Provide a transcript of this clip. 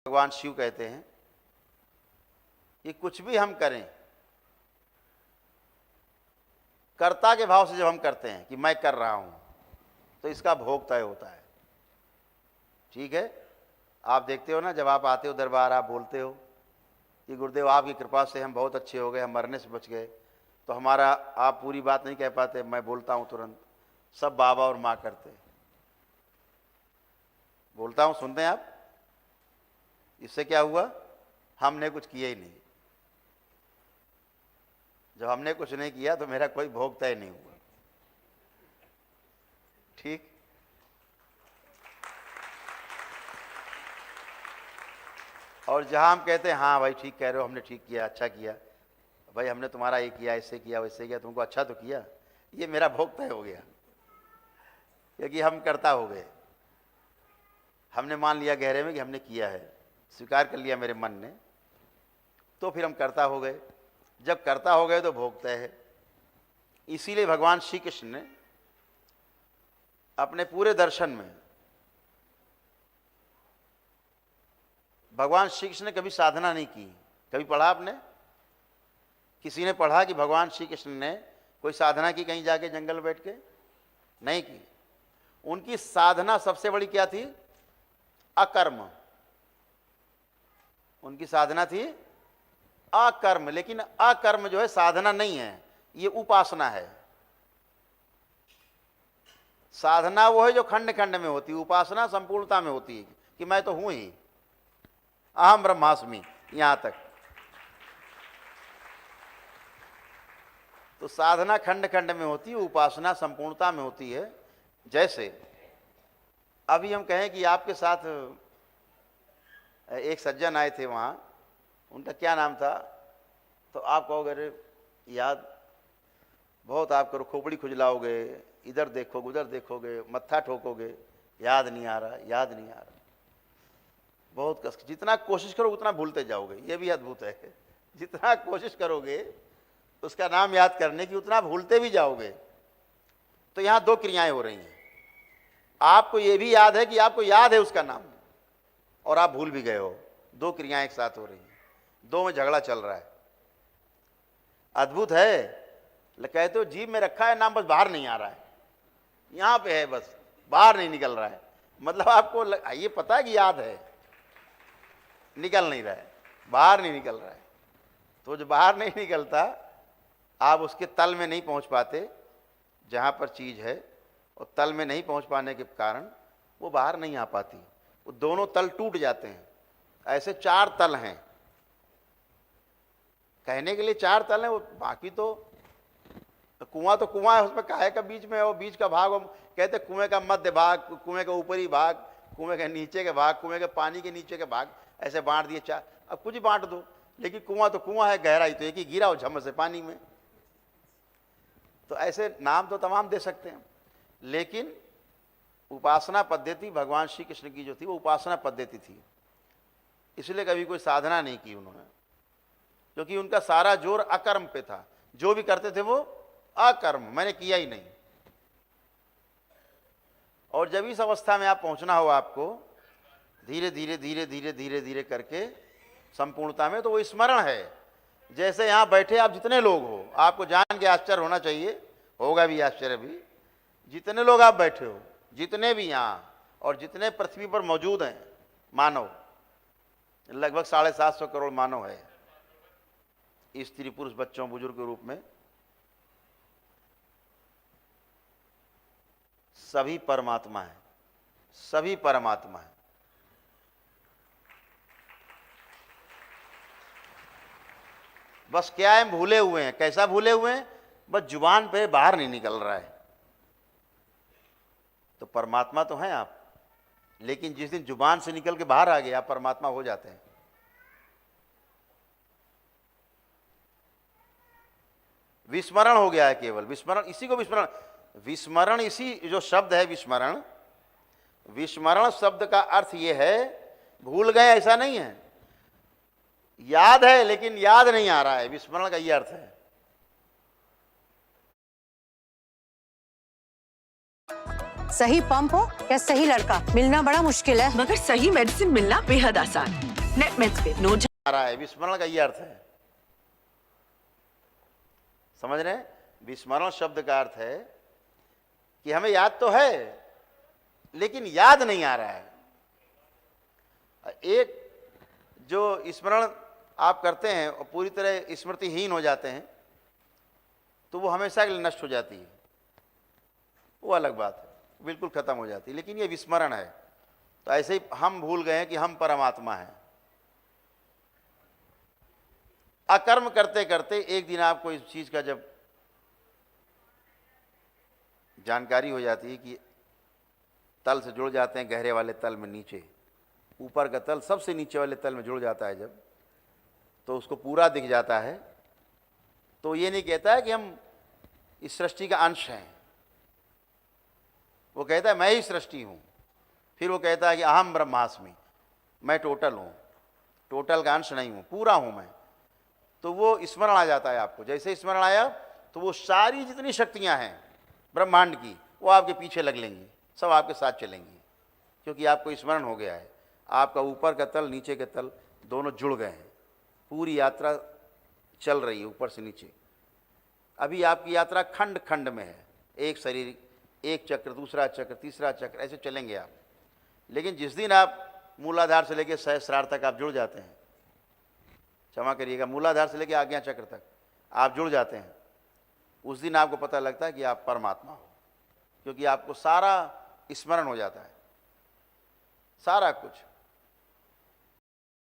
भगवान शिव कहते हैं कि कुछ भी हम करें कर्ता के भाव से जब हम करते हैं कि मैं कर रहा हूं तो इसका भोग तय होता है। ठीक है, आप देखते हो ना, जब आप आते हो दरबार, आप बोलते हो कि गुरुदेव आपकी कृपा से हम बहुत अच्छे हो गए, हम मरने से बच गए, तो हमारा आप पूरी बात नहीं कह पाते, मैं बोलता हूं तुरंत, सब बाबा और माँ करते, बोलता हूं, सुनते हैं आप। इससे क्या हुआ? हमने कुछ किया ही नहीं। जब हमने कुछ नहीं किया तो मेरा कोई भोग तय नहीं हुआ। ठीक, और जहां हम कहते हैं हाँ भाई ठीक कह रहे हो, हमने ठीक किया, अच्छा किया भाई, हमने तुम्हारा ये किया, इससे किया, वैसे किया, तुमको अच्छा तो किया, ये मेरा भोग तय हो गया, क्योंकि हम कर्ता हो गए। हमने मान लिया गहरे में कि हमने किया है, स्वीकार कर लिया मेरे मन ने, तो फिर हम कर्ता हो गए। जब कर्ता हो गए तो भोग तय है। इसीलिए भगवान श्री कृष्ण ने अपने पूरे दर्शन में, भगवान श्री कृष्ण ने कभी साधना नहीं की। कभी पढ़ा आपने? किसी ने पढ़ा कि भगवान श्री कृष्ण ने कोई साधना की कहीं जाके जंगल में बैठ के? नहीं की। उनकी साधना सबसे बड़ी क्या थी? अकर्म। उनकी साधना थी अकर्म। लेकिन अकर्म जो है साधना नहीं है, ये उपासना है। साधना वो है जो खंड खंड में होती है, उपासना संपूर्णता में होती है कि मैं तो हूं ही, अहम ब्रह्मास्मि, यहां तक। तो साधना खंड खंड में होती है, उपासना संपूर्णता में होती है। जैसे अभी हम कहें कि आपके साथ एक सज्जन आए थे, वहां उनका क्या नाम था, तो आप कहोगे अरे याद बहुत, आप करो खोपड़ी खुजलाओगे, इधर देखोगे उधर देखोगे, मत्था ठोकोगे, याद नहीं आ रहा, याद नहीं आ रहा, बहुत कष्ट। जितना कोशिश करो उतना भूलते जाओगे। ये भी अद्भुत है, जितना कोशिश करोगे उसका नाम याद करने की, उतना भूलते भी जाओगे। तो यहां दो क्रियाएं हो रही हैं। आपको ये भी याद है कि आपको याद है उसका नाम, और आप भूल भी गए हो। दो क्रियाएं एक साथ हो रही हैं, दो में झगड़ा चल रहा है। अद्भुत है। कहते हो जीभ में रखा है नाम, बस बाहर नहीं आ रहा है, यहां पे है बस बाहर नहीं निकल रहा है। मतलब आपको ये पता है कि याद है, निकल नहीं रहा है, बाहर नहीं निकल रहा है। तो जो बाहर नहीं निकलता, आप उसके तल में नहीं पहुंच पाते जहां पर चीज है, और तल में नहीं पहुंच पाने के कारण वो बाहर नहीं आ पाती, वो दोनों तल टूट जाते हैं। ऐसे चार तल हैं, कहने के लिए चार तल हैं, वो बाकी तो कुआं तो कुआं है, उसमें काहे का बीच में है, वो बीच का भाग हम कहते हैं कुएं का मध्य भाग, कुएं का ऊपरी भाग, कुएं के नीचे के भाग, कुएं के पानी के नीचे के भाग, ऐसे बांट दिए चार। अब कुछ ही बांट दो, लेकिन कुआं तो कुआं है, गहराई तो एक ही, गिरा हो झम से पानी में। तो ऐसे नाम तो तमाम दे सकते हैं, लेकिन उपासना पद्धति भगवान श्री कृष्ण की जो थी वो उपासना पद्धति थी। इसलिए कभी कोई साधना नहीं की उन्होंने, क्योंकि उनका सारा जोर अकर्म पे था। जो भी करते थे वो अकर्म, मैंने किया ही नहीं। और जब इस अवस्था में आप पहुंचना हो आपको, धीरे धीरे धीरे धीरे धीरे धीरे करके संपूर्णता में, तो वो स्मरण है। जैसे यहां बैठे आप जितने लोग हो, आपको जान के आश्चर्य होना चाहिए, होगा भी आश्चर्य भी, जितने लोग आप बैठे हो, जितने भी यहां और जितने पृथ्वी पर मौजूद हैं मानव, लगभग 750 करोड़ मानव है, स्त्री पुरुष बच्चों बुजुर्ग के रूप में, सभी परमात्मा है, सभी परमात्मा है। बस क्या है, भूले हुए हैं। कैसा भूले हुए हैं? बस जुबान पे बाहर नहीं निकल रहा है। तो परमात्मा तो हैं आप, लेकिन जिस दिन जुबान से निकल के बाहर आ गए, आप परमात्मा हो जाते हैं। विस्मरण हो गया है केवल, विस्मरण, इसी को विस्मरण, विस्मरण, इसी जो शब्द है विस्मरण, विस्मरण शब्द का अर्थ यह है भूल गए, ऐसा नहीं है। याद है लेकिन याद नहीं आ रहा है, विस्मरण का यह अर्थ है। सही पंप हो या सही लड़का, मिलना बड़ा मुश्किल है, मगर सही मेडिसिन मिलना बेहद आसान। Netmetscape, no आ रहा है, विस्मरण का ये अर्थ है, समझ रहे हैं? विस्मरण शब्द का अर्थ है कि हमें याद तो है लेकिन याद नहीं आ रहा है। एक जो स्मरण आप करते हैं और पूरी तरह स्मृतिहीन हो जाते हैं तो वो हमेशा के लिए नष्ट हो जाती है, वो अलग बात है, बिल्कुल खत्म हो जाती है। लेकिन ये विस्मरण है। तो ऐसे ही हम भूल गए हैं कि हम परमात्मा हैं। अकर्म करते करते एक दिन आपको इस चीज का जब जानकारी हो जाती है कि तल से जुड़ जाते हैं, गहरे वाले तल में नीचे, ऊपर का तल सबसे नीचे वाले तल में जुड़ जाता है जब, तो उसको पूरा दिख जाता है। तो ये नहीं कहता है कि हम इस सृष्टि का अंश हैं, वो कहता है मैं ही सृष्टि हूं। फिर वो कहता है कि अहम ब्रह्मास्मि, मैं टोटल हूं, टोटल का अंश नहीं हूं, पूरा हूं मैं। तो वो स्मरण आ जाता है आपको। जैसे स्मरण आया तो वो सारी जितनी शक्तियां हैं ब्रह्मांड की वो आपके पीछे लग लेंगी, सब आपके साथ चलेंगी, क्योंकि आपको स्मरण हो गया है। आपका ऊपर का तल नीचे के तल दोनों जुड़ गए हैं, पूरी यात्रा चल रही है ऊपर से नीचे। अभी आपकी यात्रा खंड खंड में है, एक शरीर, एक चक्र, दूसरा चक्र, तीसरा चक्र, ऐसे चलेंगे आप। लेकिन जिस दिन आप मूलाधार से लेकर सहस्रार तक आप जुड़ जाते हैं, क्षमा करिएगा, मूलाधार से लेकर आज्ञा चक्र तक आप जुड़ जाते हैं, उस दिन आपको पता लगता है कि आप परमात्मा हो, क्योंकि आपको सारा स्मरण हो जाता है, सारा कुछ।